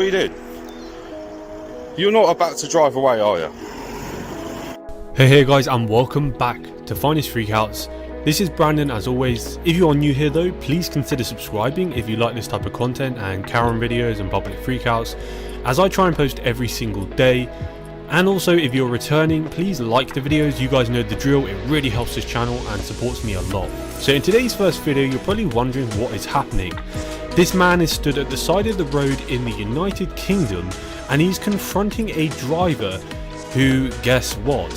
What are you doing? You're not about to drive away, are you? Hey guys, and welcome back to Finest Freakouts. This is Brandon as always. If you are new here though, please consider subscribing if you like this type of content and Karen videos and public freakouts, as I try and post every single day. And also, if you're returning, please like the videos. You guys know the drill, it really helps this channel and supports me a lot. So in today's first video, you're probably wondering what is happening. This man is stood at the side of the road in the United Kingdom and he's confronting a driver who, guess what,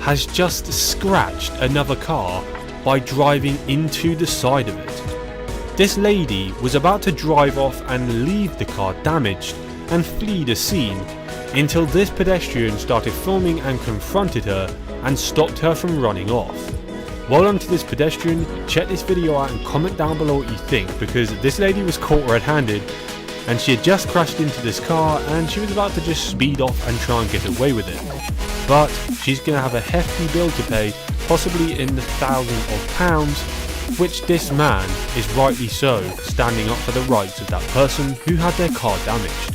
has just scratched another car by driving into the side of it. This lady was about to drive off and leave the car damaged and flee the scene until this pedestrian started filming and confronted her and stopped her from running off. Well done to this pedestrian. Check this video out and comment down below what you think, because this lady was caught red-handed and she had just crashed into this car and she was about to just speed off and try and get away with it. But she's going to have a hefty bill to pay, possibly in the thousands of pounds, which this man is rightly so standing up for the rights of that person who had their car damaged.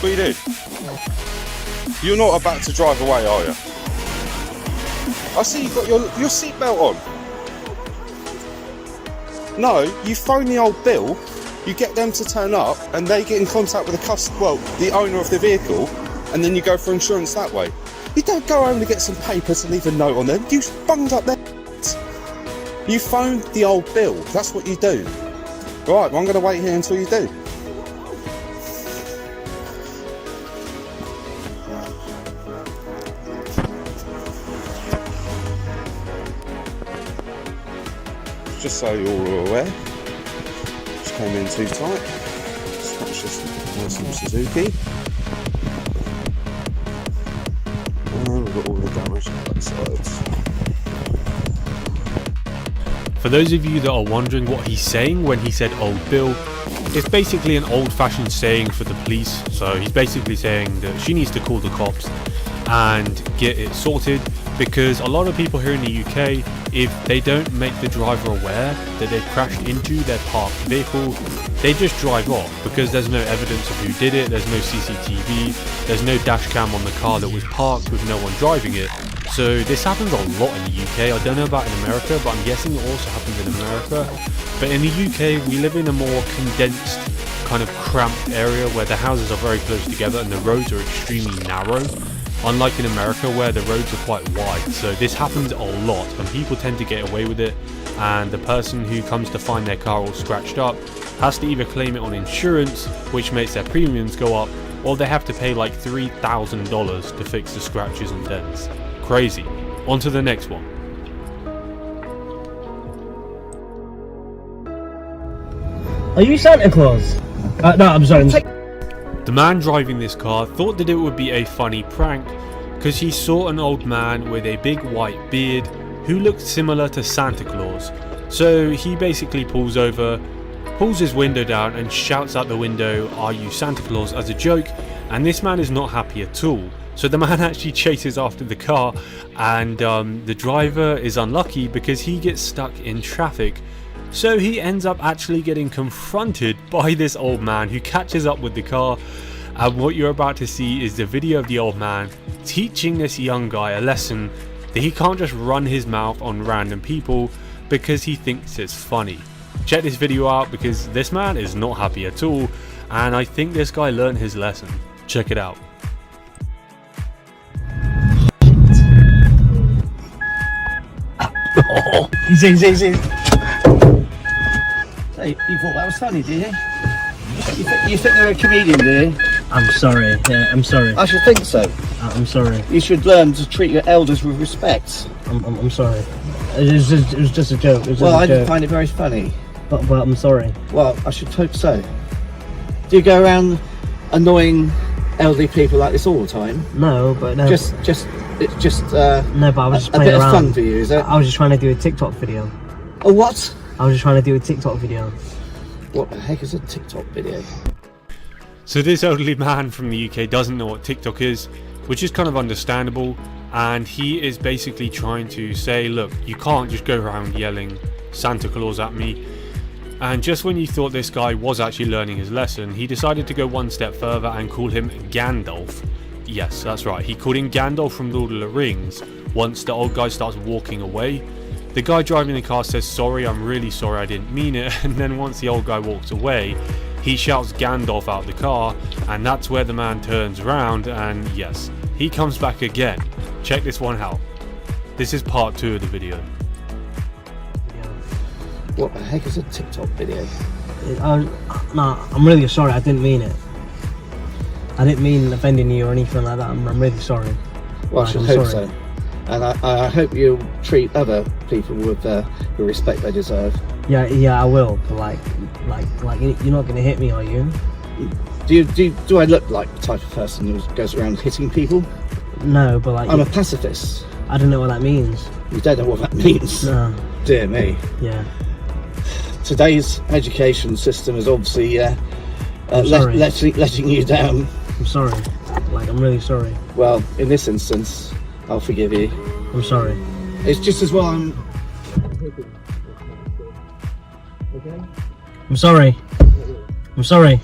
What are you doing? You're not about to drive away, are you? I see you've got your seatbelt on. No, you phone the old bill, you get them to turn up and they get in contact with the owner of the vehicle, and then you go for insurance that way. You don't go home to get some paper to leave a note on them. You bunged up their You phone the old bill. That's what you do. Right, well, I'm going to wait here until you do. Just so you're all aware, just came in too tight. Scratch this nice little Suzuki. And we've got all the damage on both sides. For those of you that are wondering what he's saying when he said old bill, it's basically an old-fashioned saying for the police. So he's basically saying that she needs to call the cops and get it sorted, because a lot of people here in the UK, if they don't make the driver aware that they've crashed into their parked vehicle, they just drive off because there's no evidence of who did it, there's no CCTV, there's no dash cam on the car that was parked with no one driving it. So this happens a lot in the UK. I don't know about in America, but I'm guessing it also happens in America. But in the UK, we live in a more condensed, kind of cramped area where the houses are very close together and the roads are extremely narrow. Unlike in America where the roads are quite wide. So this happens a lot and people tend to get away with it, and the person who comes to find their car all scratched up has to either claim it on insurance, which makes their premiums go up, or they have to pay like $3,000 to fix the scratches and dents. Crazy. On to the next one. Are you Santa Claus? No, I'm sorry. The man driving this car thought that it would be a funny prank because he saw an old man with a big white beard who looked similar to Santa Claus. So he basically pulls over, pulls his window down and shouts out the window, "Are you Santa Claus?" as a joke, and this man is not happy at all. So the man actually chases after the car, and the driver is unlucky because he gets stuck in traffic. So he ends up actually getting confronted by this old man who catches up with the car, and what you're about to see is the video of the old man teaching this young guy a lesson that he can't just run his mouth on random people because he thinks it's funny. Check this video out because this man is not happy at all, and I think this guy learned his lesson. Check it out. Easy. Hey, you thought that was funny, did you? You think they're a comedian, do you? I'm sorry. Yeah, I'm sorry. I should think so. I'm sorry. You should learn to treat your elders with respect. I'm sorry. It was just a joke. Well, I didn't find it very funny. But I'm sorry. Well, I should hope so. Do you go around annoying elderly people like this all the time? No, but no. It's just no, but I was just playing around. A bit of fun for you, is it? I was just trying to do a TikTok video. A what? I was just trying to do a TikTok video. What the heck is a TikTok video? So this elderly man from the UK doesn't know what TikTok is, which is kind of understandable, and he is basically trying to say, look, you can't just go around yelling Santa Claus at me. And just when you thought this guy was actually learning his lesson, he decided to go one step further and call him Gandalf. Yes, that's right, he called him Gandalf from Lord of the Rings once the old guy starts walking away. The guy driving the car says, "Sorry, I'm really sorry, I didn't mean it," and then once the old guy walks away, he shouts Gandalf out the car, and that's where the man turns around and yes, he comes back again. Check this one out. This is part 2 of the video. What the heck is a TikTok video? No, I'm really sorry, I didn't mean it. I didn't mean offending you or anything like that. I'm really sorry. Well, I should hope so. And I hope you'll treat other people with the respect they deserve. Yeah, I will. But like, you're not gonna hit me, are you? Do I look like the type of person who goes around hitting people? No, but like, I'm a pacifist. I don't know what that means. You don't know what that means? No. Dear me. Yeah. Today's education system is obviously letting you down. I'm sorry. Like, I'm really sorry. Well, in this instance, I'll forgive you. I'm sorry. It's just as well I'm... I'm sorry. I'm sorry.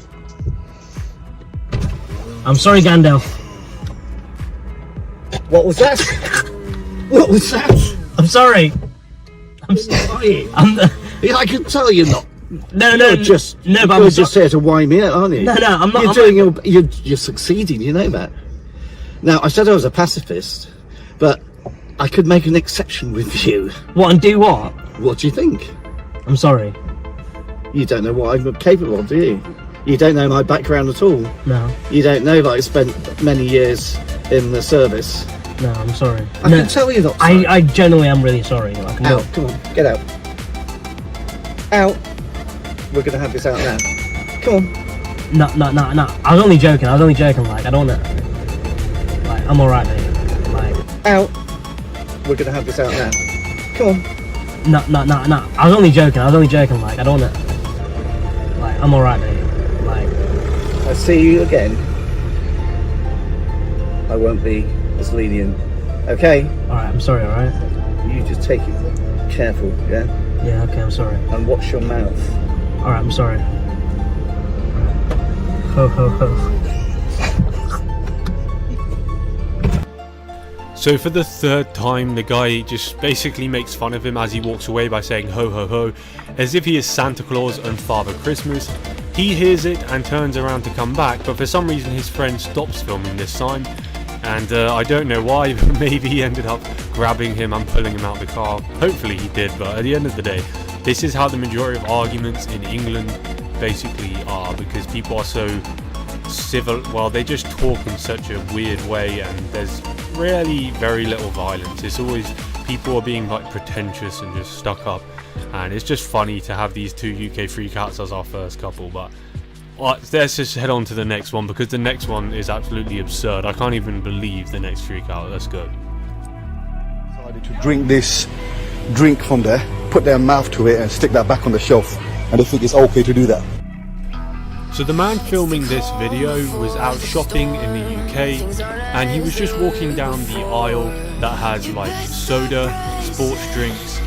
I'm sorry, Gandalf. What was that? What was that? I'm sorry. I'm sorry. Yeah, I can tell you're not. No, You're just here to wind me out, aren't you? No, I'm not. You're succeeding. You know that. Now, I said I was a pacifist, but I could make an exception with you. What, and do what? What do you think? I'm sorry. You don't know what I'm capable of, do you? You don't know my background at all. No. You don't know that I spent many years in the service. No, I'm sorry. I can tell you not. I genuinely am really sorry. Like, out. Come on, get out. Out. We're gonna have this out now. Come on. No. I was only joking. Like, I don't wanna. Like, I'm alright, mate. Like, out. We're gonna have this out now. Come on. No. I was only joking. Like, I don't wanna. Like, I'm alright, mate. Like, I see you again. I won't be as lenient. Okay? Alright, I'm sorry, alright? You just take it careful, yeah? Yeah, okay, I'm sorry. And watch your mouth. Alright, I'm sorry. Ho ho ho. So for the 3rd time, the guy just basically makes fun of him as he walks away by saying ho ho ho, as if he is Santa Claus and Father Christmas. He hears it and turns around to come back, but for some reason his friend stops filming this time, and I don't know why, but maybe he ended up grabbing him and pulling him out of the car. Hopefully he did, but at the end of the day, this is how the majority of arguments in England basically are, because people are so civil, well, they just talk in such a weird way, and there's really very little violence. It's always people are being like pretentious and just stuck up, and it's just funny to have these 2 UK freakouts as our first couple. But let's just head on to the next one, because the next one is absolutely absurd. I can't even believe the next freakout. Let's go. Decided to drink this drink from there, put their mouth to it and stick that back on the shelf, and they think it's okay to do that. So the man filming this video was out shopping in the UK, and he was just walking down the aisle that has like soda, sports drinks,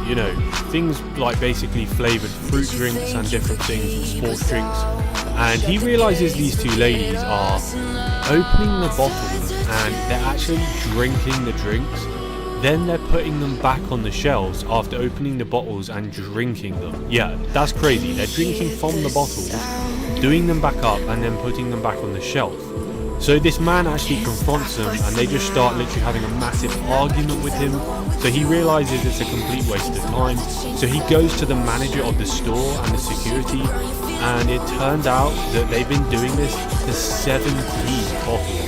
you know, things like basically flavoured fruit drinks and different things, sports drinks, and he realises these 2 ladies are opening the bottles and they're actually drinking the drinks. Then they're putting them back on the shelves after opening the bottles and drinking them. Yeah, that's crazy. They're drinking from the bottles, doing them back up, and then putting them back on the shelf. So this man actually confronts them, and they just start literally having a massive argument with him. So he realizes it's a complete waste of time. So he goes to the manager of the store and the security, and it turns out that they've been doing this to 17 bottles.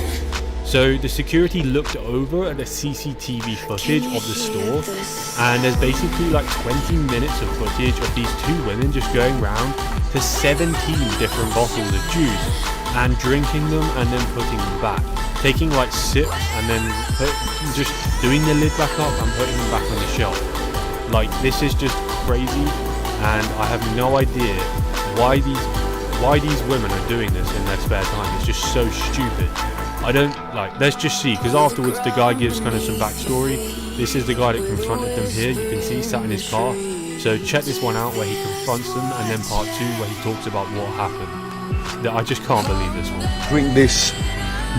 So the security looked over at the CCTV footage of the store, and there's basically like 20 minutes of footage of these 2 women just going around to 17 different bottles of juice and drinking them and then putting them back, taking like sips and then just doing the lid back up and putting them back on the shelf. Like, this is just crazy, and I have no idea why these women are doing this in their spare time. It's just so stupid. I don't like. Let's just see, because afterwards the guy gives kind of some backstory. This is the guy that confronted them here. You can see he sat in his car. So check this one out where he confronts them, and then part 2 where he talks about what happened. I just can't believe this one. Drink this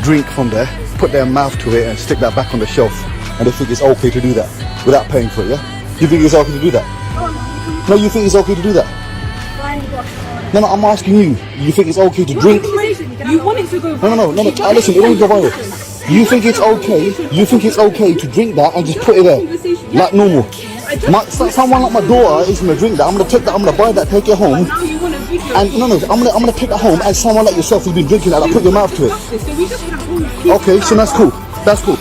drink from there, put their mouth to it and stick that back on the shelf, and they think it's okay to do that without paying for it, yeah? You think it's okay to do that? No, you think it's okay to do that? No, I'm asking you. You think it's okay to drink? You want it to go viral. No. Listen, it won't go viral. You think it's okay? You think it's okay to drink that and just put it there like normal? Someone like my daughter is gonna drink that. I'm gonna take that. I'm gonna buy that, take it home. Now you want a video. And no, I'm gonna take that home. And someone like yourself who's been drinking that, put your mouth to it. So we just have all Okay, so that's cool. That's cool.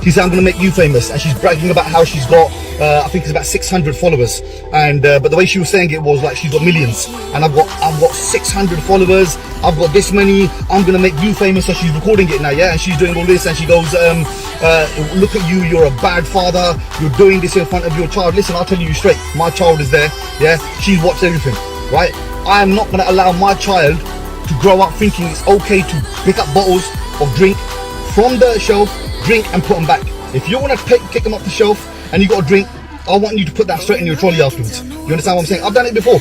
She said, I'm going to make you famous. And she's bragging about how she's got, I think it's about 600 followers. And but the way she was saying it was like she's got millions. And I've got 600 followers. I've got this many. I'm going to make you famous. So she's recording it now, yeah? And she's doing all this. And she goes, look at you. You're a bad father. You're doing this in front of your child. Listen, I'll tell you straight. My child is there, yeah? She's watched everything, right? I am not going to allow my child to grow up thinking it's okay to pick up bottles of drink from the shelf, drink and put them back. If you want to kick them off the shelf and you got a drink, I want you to put that straight in your trolley afterwards. You understand what I'm saying? I've done it before.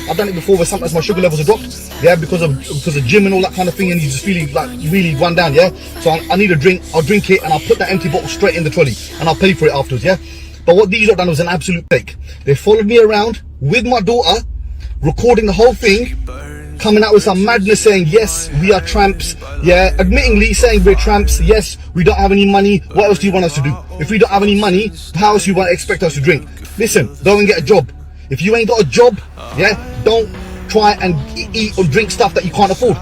Where sometimes my sugar levels are dropped, yeah, because of gym and all that kind of thing, and you're just feeling like really run down, yeah. So I need a drink. I'll drink it and I'll put that empty bottle straight in the trolley and I'll pay for it afterwards, yeah. But what these lot done was an absolute fake. They followed me around with my daughter, recording the whole thing, coming out with some madness saying, yes, we are tramps, yeah, admittingly saying we're tramps, yes, we don't have any money, what else do you want us to do? If we don't have any money, how else do you want to expect us to drink? Listen, go and get a job. If you ain't got a job, yeah, don't try and eat or drink stuff that you can't afford.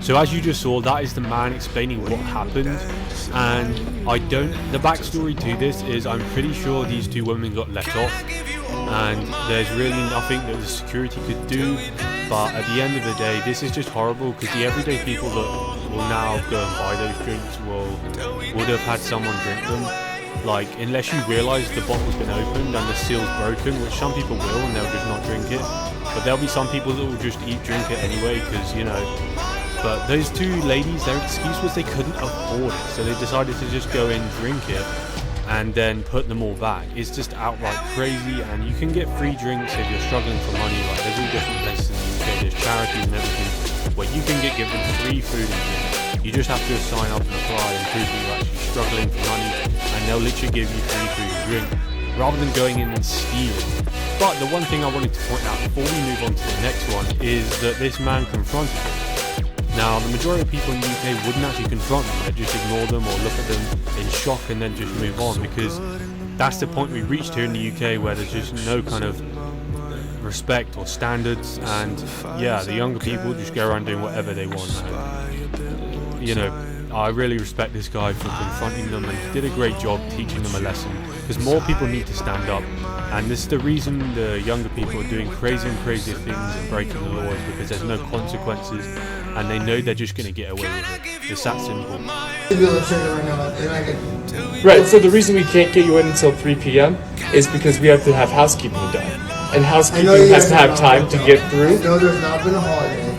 So as you just saw, that is the man explaining what happened, and the backstory to this is I'm pretty sure these two women got let off, and there's really nothing that the security could do. But at the end of the day, this is just horrible, because the everyday people that will now go and buy those drinks would have had someone drink them. Like, unless you realise the bottle's been opened and the seal's broken, which some people will and they'll just not drink it. But there'll be some people that will just drink it anyway, because, you know. But those two ladies, their excuse was they couldn't afford it, so they decided to just go in, drink it, and then put them all back. It's just outright crazy, and you can get free drinks if you're struggling for money. Like, there's all different places in the UK, there's charities and everything where you can get given free food and drink. You just have to sign up and apply and prove that you're actually struggling for money, and they'll literally give you free food and drink rather than going in and stealing. But the one thing I wanted to point out before we move on to the next one is that this man confronted them. Now, the majority of people in the UK wouldn't actually confront them, they'd just ignore them or look at them in shock and then just move on, because that's the point we reached here in the UK, where there's just no kind of respect or standards, and yeah, the younger people just go around doing whatever they want. And, you know, I really respect this guy for confronting them, and he did a great job teaching them a lesson, because more people need to stand up. And this is the reason the younger people are doing crazier and crazier things and breaking the laws, because there's no consequences and they know they're just going to get away with it. It's that simple. Right, so the reason we can't get you in until 3 p.m. is because we have to have housekeeping done. And housekeeping has to have time to get through. I know there's not been a holiday,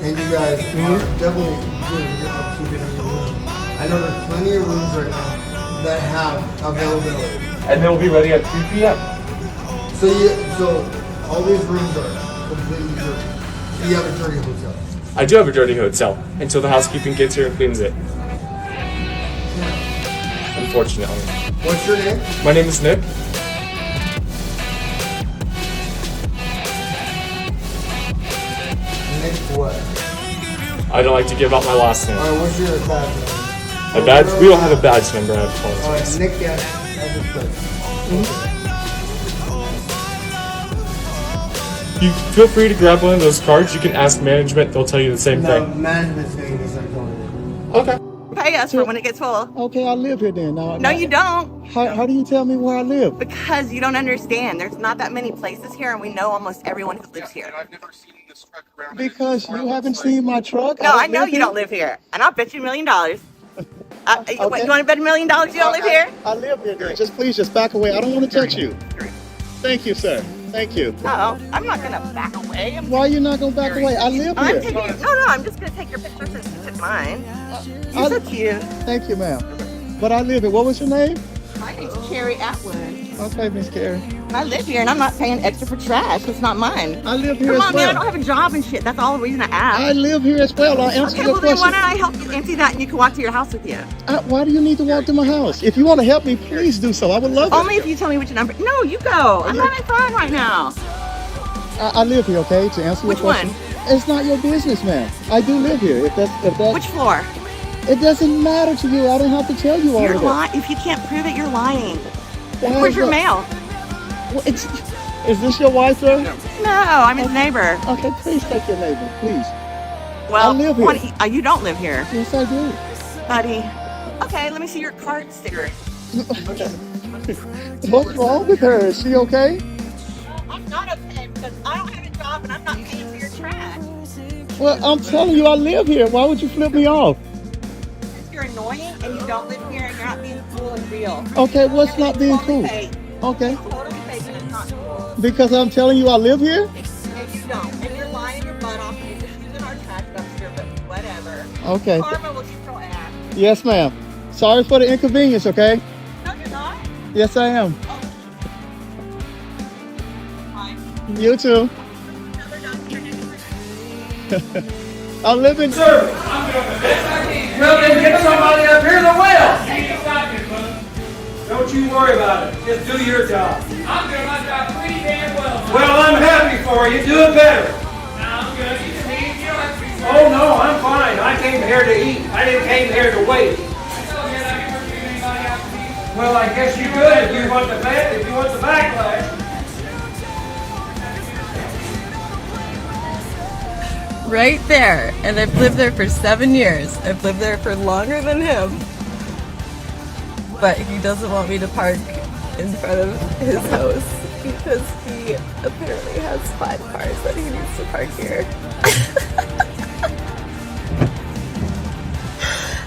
and you guys are definitely doing good upkeeping of your room. I know there's plenty of rooms right now that have availability. And they'll be ready at 3 p.m. So all these rooms are completely dirty. So you have a dirty hotel. I do have a dirty hotel until the housekeeping gets here and cleans it. Unfortunately. What's your name? My name is Nick. Nick what? I don't like to give out my last name. Alright, what's your badge number? A badge? We don't have a badge number, I apologize. Alright, Nick at this place. You feel free to grab one of those cards. You can ask management, they'll tell you the same No, thing. management's name is like Okay. Pay us for when it gets full. okay, I live here then. No, you don't. How do you tell me where I live? Because you don't understand. There's not that many places here, and we know almost everyone who lives here. Because you haven't seen my truck. No, I know you don't live here, and I'll bet you $1 million. You want to bet $1 million you don't live here? I live here then. Just back away. I don't want to touch you. Thank you, sir. Thank you. No, I'm not gonna back away. Why are you not gonna back away? I live here. I'm taking. No, I'm just gonna take your pictures and not mine. You're so cute. Thank you, ma'am. But I live here. What was your name? My name's Carrie Atwood. Okay, Miss Carrie. I live here and I'm not paying extra for trash. It's not mine. I live here Come as on, well. man, I don't have a job and shit. That's all the reason I asked. I live here as well. I answer Okay, your well then why question. don't I help you empty that and you can walk to your house with you? Why do you need to walk to my house? If you want to help me, please do so. I would love it. Only if you tell me which number. No, you go. I'm having fun right now. I live here, okay, to answer Which your question. It's not your business, ma'am. I do live here. If that's Which floor? It doesn't matter to you. I don't have to tell you all You're of that. lying. If you can't prove it, you're lying. Why Where's is your that? mail? Well, is this your wife, sir? No, I'm his neighbor. Okay, please take your neighbor, please. Well, I live here. You don't live here. Yes, I do. Buddy. Okay, let me see your card sticker. What's wrong with her? Is she okay? I'm not okay because I don't have a job and I'm not paying for your trash. Well, I'm telling you, I live here. Why would you flip me off? You're annoying and you don't live here and you're not being cool and real. Okay, what's not being Totally cool? fake. Okay, Totally fake and it's not cool. because I'm telling you I live here? And you don't. And you're lying your butt off and you're just using our trash dumpster, but whatever. Okay. Karma will get your ass. Yes, ma'am. Sorry for the inconvenience, okay? No, you're not. Yes, I am. Fine. You too. Another dumpster next to I live in... Sir, well, then get somebody up here that will. Don't you worry about it. Just do your job. I'm doing my job pretty damn well. Well, I'm happy for you. Do it better. Now I'm good. You can eat. You don't have to be sorry. Oh, no, I'm fine. I came here to eat. I didn't came here to wait. I told you that I can work with anybody after me. Well, I guess you could if you want the backlash. Right there, and I've lived there for 7 years. I've lived there for longer than him, but he doesn't want me to park in front of his house because he apparently has 5 cars that he needs to park here.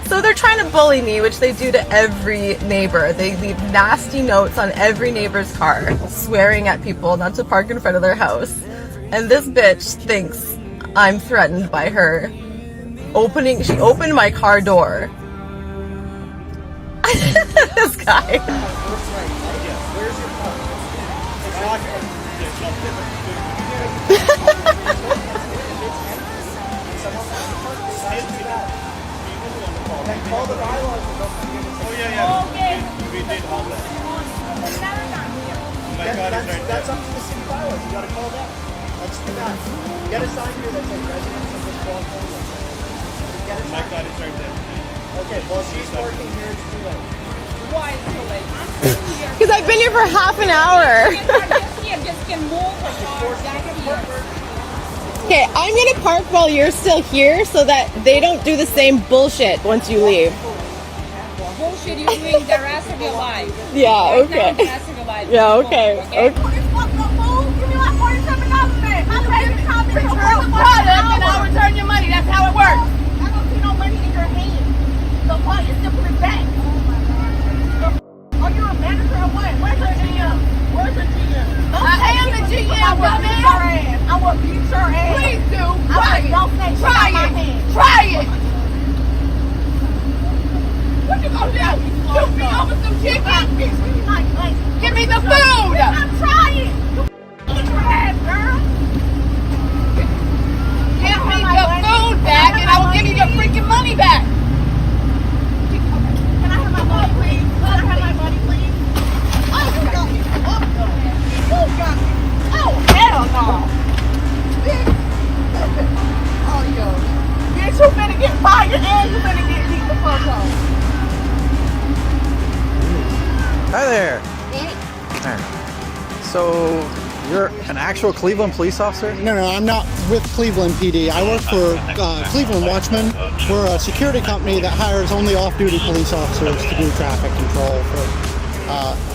So they're trying to bully me, which they do to every neighbor. They leave nasty notes on every neighbor's car, swearing at people not to park in front of their house. And this bitch thinks I'm threatened by her. She opened my car door. This guy. That's up to the city bylaws. You gotta call that. Let's do that. Get a sign here that says residents of this block only. Get a sign. Is right there. Okay, well she's working here, it's too late. Why is it too late? I'm still here. Because I've been here for half an hour. Just can move the car back here. Okay, I'm gonna park while you're still here so that they don't do the same bullshit once you leave. Bullshit you're doing the rest of your life. Yeah, Right okay. now, the rest of your life. Yeah, okay. Give me like $47 man. I'll return your money. That's how it works. I don't see no money in your hand. So why you still put it back? Are you a manager or what? Where's the GM? Where's the GM? I am the GM, dumbass. I will beat your ass. Please do. Try it. Don't say try it. Try it. What you gonna do? Shoot me over some chicken? Give me the food. I'm trying. Get your ass, girl. Give me the food back and I will give you your freaking money back. Can I have my money, please? Can I have my money, please? Oh, you got me. You got me. Oh, hell no. Oh, yo. Bitch, you finna get fired and you finna get beat the fuck up. Hi there. So, you're an actual Cleveland police officer? No, I'm not with Cleveland PD. I work for Cleveland Watchmen. We're a security company that hires only off-duty police officers to do traffic control.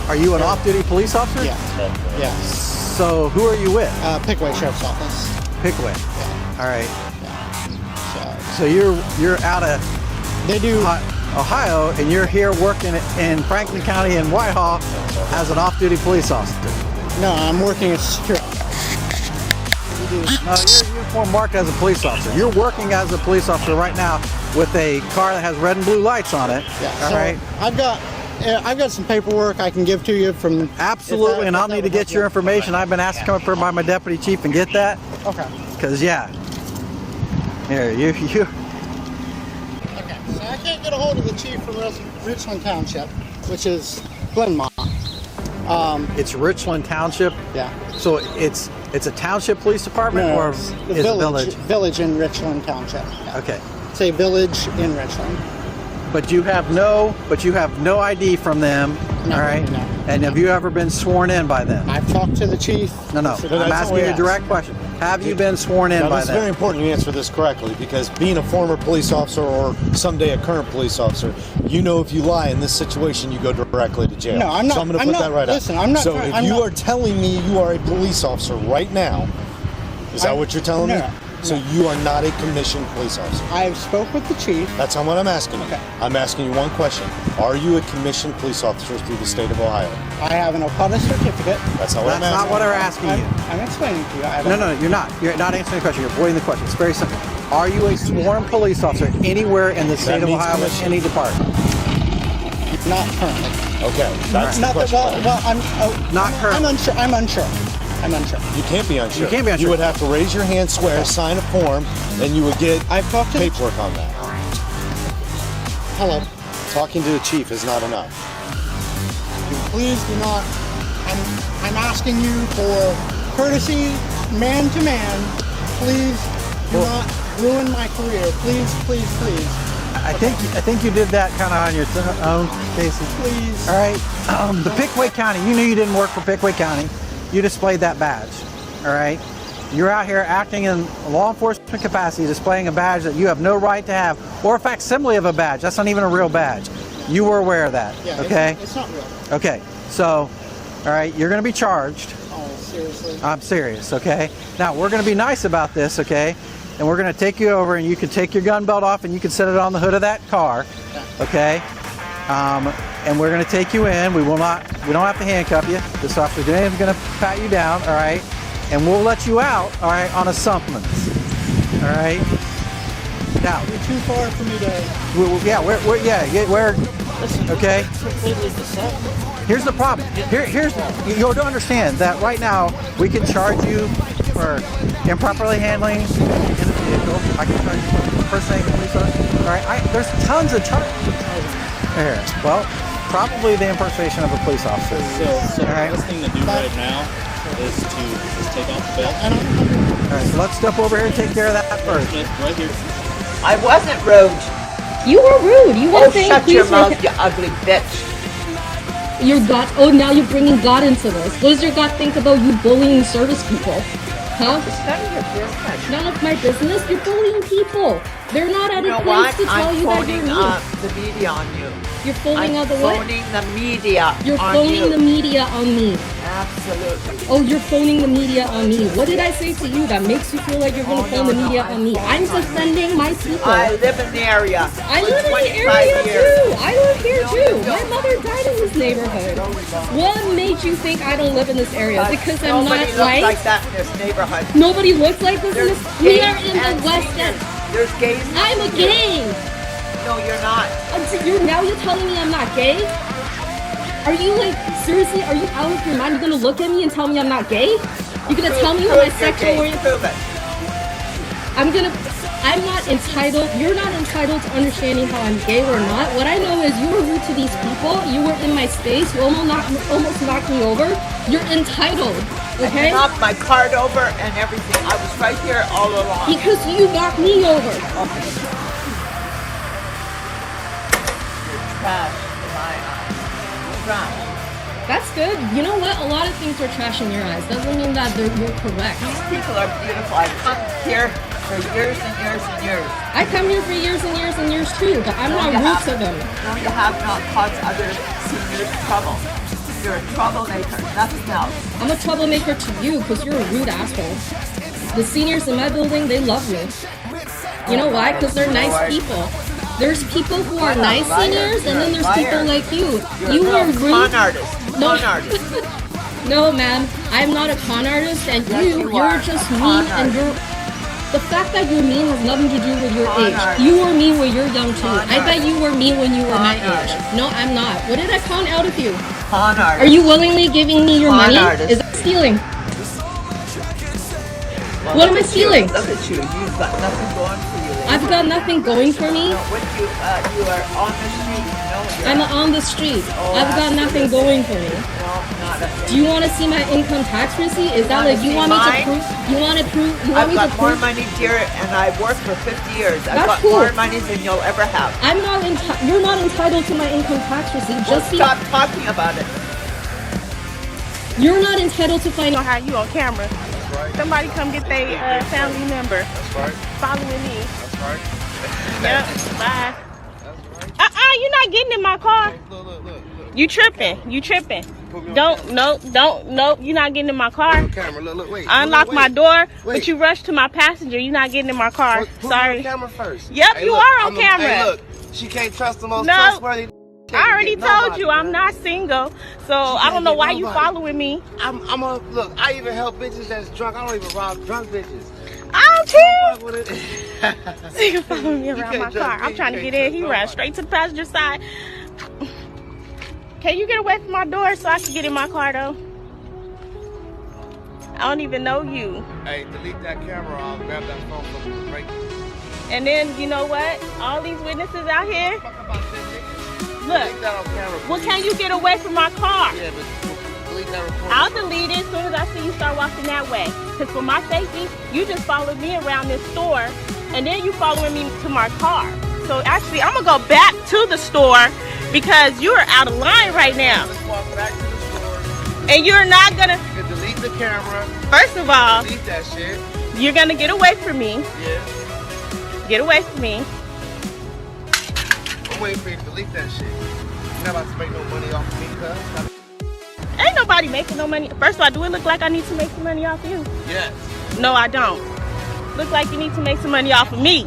Are you an off-duty police officer? Yeah. Yeah. So, who are you with? Pickaway Sheriff's Office. Pickaway. Yeah. All right. Yeah. So you're out of They do. Ohio, and you're here working in Franklin County in Whitehall as an off-duty police officer. No, I'm working as security. No, you're uniform marked as a police officer. You're working as a police officer right now with a car that has red and blue lights on it. Yeah. All So right. I've got some paperwork I can give to you from. Absolutely, and I'll need to get your information. I've been asked to come up here by my deputy chief and get that. Okay. Because yeah. Here, you. Okay. So I can't get a hold of the chief from Richland Township, which is Glenmont. It's Richland Township. Yeah. So it's a township police department, No, or it's is it village? Village in Richland Township. Yeah. Okay. It's a village in Richland. But you have no ID from them. No, all right. no. And have you ever been sworn in by them? I've talked to the chief. No. I'm asking you a direct question. Have you been sworn in by It's them? very important you answer this correctly, because being a former police officer or someday a current police officer, you know if you lie in this situation, you go directly to jail. No, I'm not. So I'm going to put that right listen, up. I'm not. So trying- if I'm you not, are telling me you are a police officer right now, is that what you're telling me? No. So you are not a commissioned police officer. I've spoke with the chief. That's not what I'm asking you. Okay. I'm asking you one question. Are you a commissioned police officer through the state of Ohio? I have an OPUDA certificate. That's not what I'm That's asking. not what we're asking you. I'm explaining to you. No, you're not. You're not answering the question. You're avoiding the question. It's very simple. Are you a sworn police officer anywhere in the state of means Ohio in commissioned. any department? Not currently. Okay, that's the Not that, question. well, I'm Not currently. I'm unsure. You can't be unsure. You can't be unsure. You would have to raise your hand, swear, sign a form, and you would get I've talked to paperwork on that. Hello. Talking to the chief is not enough. Please do not. I'm asking you for courtesy, man to man. Please do not ruin my career. Please. I think you did that kind of on your own, Casey. Please. All right. The Pickaway County. You knew you didn't work for Pickaway County. You displayed that badge. All right. You're out here acting in law enforcement capacity, displaying a badge that you have no right to have, or a facsimile of a badge. That's not even a real badge. You were aware of that. Yeah, okay. It's not real. Okay. So, all right, you're going to be charged. Oh, seriously. I'm serious. Okay. Now we're going to be nice about this. Okay. And we're going to take you over, and you can take your gun belt off, and you can set it on the hood of that car. Okay. And we're going to take you in. We don't have to handcuff you. This officer is going to pat you down. All right. And we'll let you out. All right. On a summons. All right. Now. You're too far for me to. We're okay. Completely deceptive. Here's the problem. Here's you have to understand that right now we can charge you for improperly handling in the vehicle. I can charge you for impersonating a police officer. All right. There's tons of charges. Here. Well, probably the impersonation of a police officer. So all right. the best thing to do right now is to just take off the belt. All right. So let's step over here and take care of that first. Right here. I wasn't rude. You were rude. You were saying shut please. your mouth, you ugly bitch. Your God. Oh, now you're bringing God into this. What does your God think about you bullying service people? Huh? It's none of your business. None of my business. You're bullying people. They're not at You a know place what? to tell I'm you that phoning you're mean. the media on you. You're phoning I'm out the what? phoning the media You're on phoning you. the media on me. Absolutely. Oh, you're phoning the media on me. What did I say to you that makes you feel like you're going to phone the media on me? I'm defending my people. I live in the area. I for live in the 25 area years. too. I live here too. My mother died in this neighborhood. What made you think I don't live in this area? Because I'm Nobody not looks white? like that in this neighborhood. Nobody looks like this in There's this. We gays are in and the West seniors. End. There's gays. I'm a gay. No, you're not. Now you're telling me I'm not gay? Are you like, seriously, are you out of your mind? You're gonna look at me and tell me I'm not gay? You're gonna tell me what my sexual orientation? I'm not entitled, you're not entitled to understanding how I'm gay or not. What I know is you were rude to these people, you were in my space, you almost knocked me over. You're entitled, okay? I knocked my cart over and everything. I was right here all along. Because you knocked me over. Trash in my eyes. Trash. That's good. You know what? A lot of things are trash in your eyes. Doesn't mean that you're correct. These people are beautiful. I've come here for years and years and years. I come here for years and years and years too, but I'm not rude to them. No, you have not caused other seniors trouble. You're a troublemaker, nothing else. I'm a troublemaker to you because you're a rude asshole. The seniors in my building, they love me. You know why? Because they're nice people. There's people who are nice seniors, and then there's people like you. You are rude. Con artist. No, Con artist. no, ma'am. I'm not a con artist, and you're just mean, and you're. The fact that you're mean has nothing to do with your age. You were mean when you're young too. I bet you were mean when you were my age. No, I'm not. What did I con out of you? Con artist. Are you willingly giving me your money? Is that stealing? Well, what am I stealing? Look at you. You've got nothing going for you. I've got nothing going for me. No, when you are on the street. No, I'm on the street. I've got nothing going for me. No, not a thing. Do you want to see my income tax receipt? Is that like you want me to prove? You want to prove? You want me to I've got more prove? money, dear, and I've worked for 50 years. I've That's got cool. more money than you'll ever have. I'm not. You're not entitled to my income tax receipt. Well, stop talking about it. You're not entitled to find out how you on camera. Somebody come get their family member. That's right. Following me. That's right. Yep. Bye. You're not getting in my car. Look. You tripping. You tripping. Don't, no, you're not getting in my car. Camera. Look, wait. Unlock my door, Wait. but you rushed to my passenger. You're not getting in my car. Put Sorry. me on camera first. Yep, Hey, you look, are on I'm camera. Hey, look, she can't trust the most No. trustworthy. I already told you I'm not single, so I don't know why you following me. Look, I even help bitches that's drunk. I don't even rob drunk bitches. I don't care. So you following me around my car. I'm trying to get in. He ran straight to the passenger side. Can you get away from my door so I can get in my car though? I don't even know you. Hey, delete that camera off. Grab that phone from me. Break it. And then you know what? All these witnesses out here. Look. Delete that on camera. Well, can you get away from my car? Yeah, but delete that recording. I'll delete it as soon as I see you start walking that way. Because for my safety, you just followed me around this store, and then you following me to my car. So actually, I'm going to go back to the store because you are out of line right now. Let's walk back to the store. And you're not going to... You can delete the camera. First of all... Delete that shit. You're going to get away from me. Yeah. Get away from me. I'm waiting for you to delete that shit. You're not about to make no money off of me, cuz. Ain't nobody making no money. First of all, do it look like I need to make some money off of you? Yes. No, I don't. Look like you need to make some money off of me.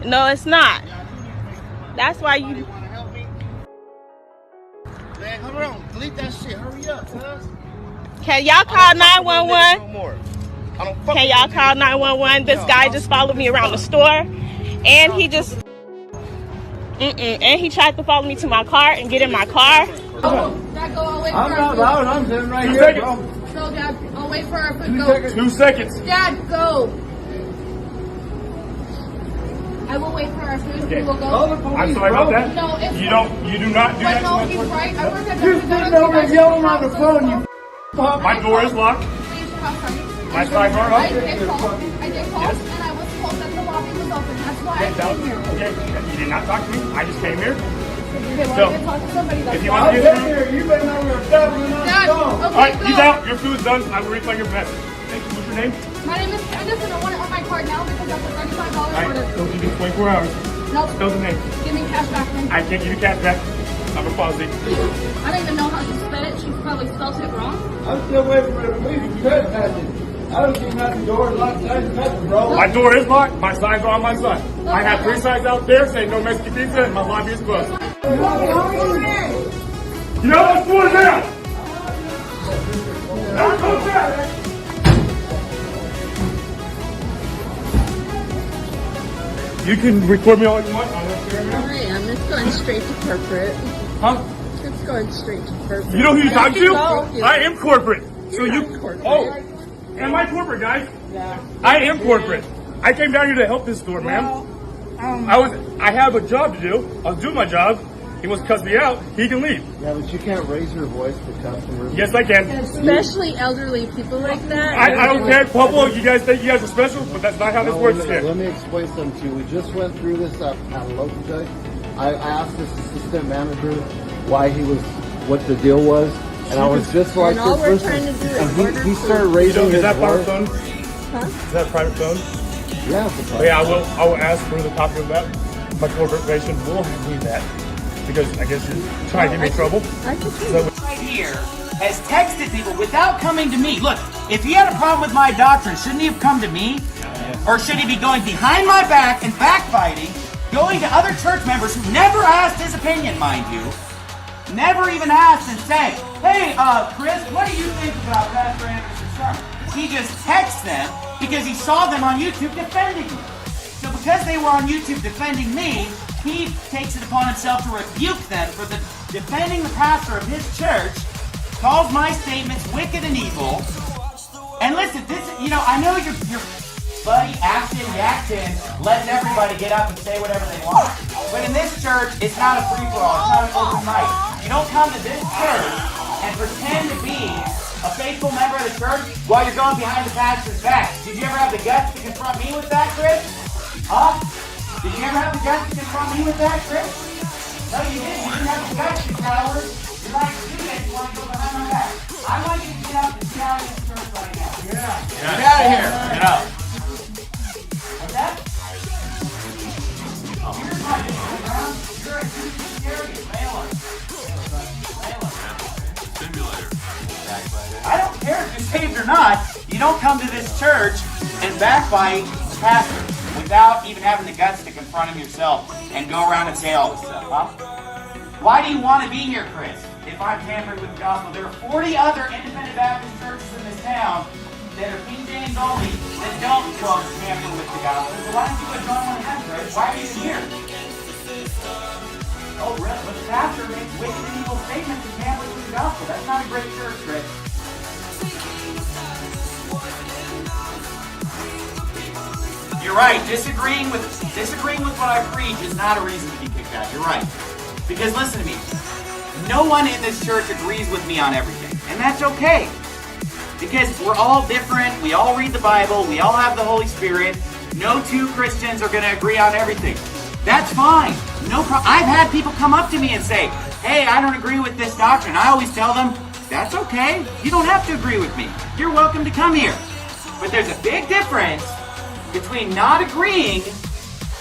No, it's not. That's why you... Man, hold on. Delete that shit. Hurry up, cuz. Can y'all call 911? No more. Can y'all call 911? This guy just followed me around the store. And he just... And he tried to follow me to my car and get in my car. Dad, go away for I'm our not food. loud. I'm sitting right 2 here, seconds. bro. No, Dad, I'll wait for our food. Go. 2 seconds. Dad, go. I will wait for our food. Okay. We will go. I'm sorry about that. No, it's You do not do But that. no, to he's my right. I work at You're sitting over there yelling on the phone, you My door is locked. My side door I up. did call, and I was told that the lobby was open. That's why I came here. Okay, you did not talk to me. I just came here. Okay, well, So, I did talk to somebody. That's if you why. want to get here. You've been over there doubling on Dad, the phone. okay, Alright, go. he's out. Your food's done. I will refund your message. Thank you. What's your name? My name is Candace, and I want it on my card now because that's a $35 Alright, order. don't give me 24 hours. Nope. Spell the name. Give me cash back then. I can't give you cash back. I'm a policy. I don't even know how to spell it. She probably spelled it wrong. I'm still waiting for the police to trespassing. I don't see nothing. Door locked. There's nothing, bro. My door is locked. My signs are on my side. I have 3 signs out there saying no Mexican pizza and my lobby is closed. You know what's going down? Don't go back. You can record me all you want. I am. It's going straight to corporate. Huh? It's going straight to corporate. You know who you talk to? No. I am corporate. So You're you. not corporate. Oh, am I corporate, guys? Yeah. I am corporate. I came down here to help this store, ma'am. I have a job to do. I'll do my job. He wants to cuss me out. He can leave. Yeah, but you can't raise your voice to customers. Yes, I can. Especially elderly people like that. I don't care, Pablo. You guys think you guys are special, but that's not how this works here. Let me explain something to you. We just went through this at a local judge. I asked this assistant manager what the deal was, and I was just like, And all we're this trying to do is and order he started food. raising Is his that private voice. phone? Huh? Is that a private phone? Yeah, it's a private. Yeah, I will ask for the copy of that. My corporation will need that because I guess you're trying to get me in trouble. Right here has texted people without coming to me. Look, if he had a problem with my doctrine, shouldn't he have come to me? Or should he be going behind my back and backbiting, going to other church members who never asked his opinion, mind you, never even asked and said, hey, Chris, what do you think about Pastor Anderson's sermon? He just texts them. because he saw them on YouTube defending me. So because they were on YouTube defending me, he takes it upon himself to rebuke them for defending the pastor of his church, calls my statements wicked and evil. And listen, this, I know your buddy Acton Yacton lets everybody get up and say whatever they want. But in this church, it's not a free-for-all. It's not an open mic. You don't come to this church and pretend to be a faithful member of the church while you're going behind the pastor's back. Did you ever have the guts to confront me with that, Chris? Huh? Did you ever have the guts to confront me with that, Chris? No, you didn't. You didn't have the guts, you cowards. You're like students. You want to go behind my back. I want you to get up and get out of this church right now. Yeah. Get out of here. Get out. What's that? Oh. Here's my background. You're a scary mailer. Simulator. I don't care if you're saved or not. You don't come to this church and backbite the pastor without even having the guts to confront him yourself and go around and say all this stuff, huh? Why do you want to be here, Chris? If I'm tampering with the gospel, there are 40 other independent Baptist churches in this town that are King James only that don't tamper with the gospel. So why don't you go join one of them, Chris? Why are you here? Oh, really? But the pastor makes wicked and evil statements and tampers with the gospel. That's not a great church, Chris. You're right. Disagreeing with what I preach is not a reason to be kicked out. You're right. Because listen to me. No one in this church agrees with me on everything. And that's okay. Because we're all different. We all read the Bible. We all have the Holy Spirit. No two Christians are going to agree on everything. That's fine. No problem. I've had people come up to me and say, hey, I don't agree with this doctrine. I always tell them, that's okay. You don't have to agree with me. You're welcome to come here. But there's a big difference between not agreeing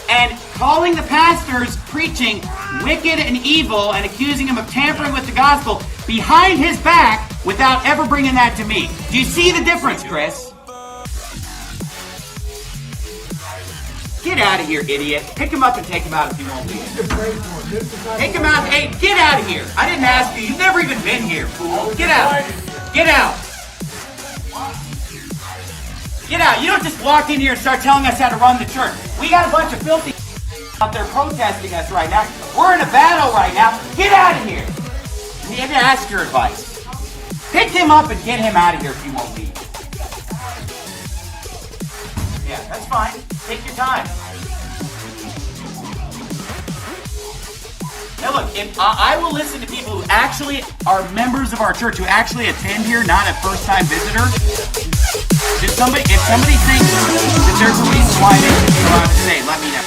and calling the pastors preaching wicked and evil and accusing him of tampering with the gospel behind his back without ever bringing that to me. Do you see the difference, Chris? Get out of here, idiot. Pick him up and take him out if you won't leave. Take him out. Hey, get out of here. I didn't ask you. You've never even been here, fool. Get out. Get out. Get out. You don't just walk in here and start telling us how to run the church. We got a bunch of filthy out there protesting us right now. We're in a battle right now. Get out of here. You need to ask your advice. Pick him up and get him out of here if you won't leave. Yeah, that's fine. Take your time. Now look, if I will listen to people who actually are members of our church, who actually attend here, not a first-time visitor. If somebody thinks that there's a reason why they should be allowed to say, let me know.